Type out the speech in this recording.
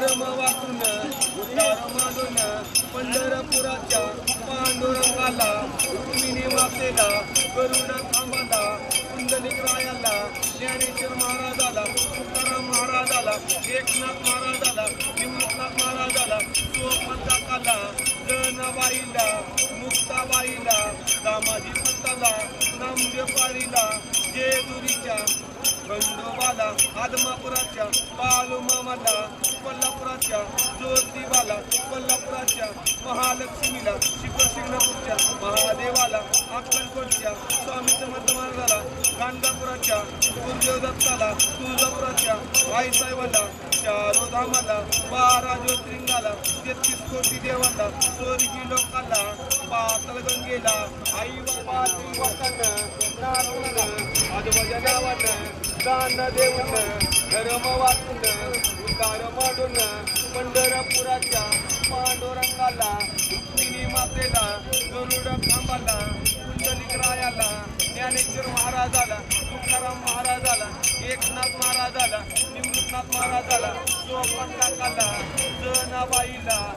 धर्म वाचून उद्धार मागून पंढरपुराच्या पांडुरंगाला रुक्मिणी मातेला गरुड खांबाला कुंडलिक रायाला ज्ञानेश्वर महाराजाला तुकाराम महाराजाला एकनाथ महाराजाला निवृत्तनाथ महाराजाला सोपंताकाला जनाबाईला मुक्ताबाईला दामाजी संताला नामदेव पारीला जेजुरीच्या खंडोबाला आदमापुराच्या बालूमामाला कोल्हापुराच्या ज्योतिबाला कोल्हापुराच्या महालक्ष्मीला शिखरशिंगणापूरच्या महादेवाला अक्कलकोटच्या स्वामी समर्थ महाराजाला गाणगापुराच्या गुरुदेव दत्ताला तुळजापुराच्या आईसाहेबाला चारोधामाला 12 ज्योतिर्लिंगाला 33 कोटी देवाला स्वर्गीय लोकाला पाताळ गंगेला आई बाबा आजोबाच्या नावानं दान देऊन धर्म वाचून उद्धार मांडून पंढरपुराच्या पांडुरंगाला रुक्मिणी मातेला गरुड खांबाला कुंडलिक रायाला ज्ञानेश्वर महाराजाला तुकाराम महाराजाला एकनाथ महाराजाला निवृत्तनाथ महाराजाला सोपंताकाला जनाबाईला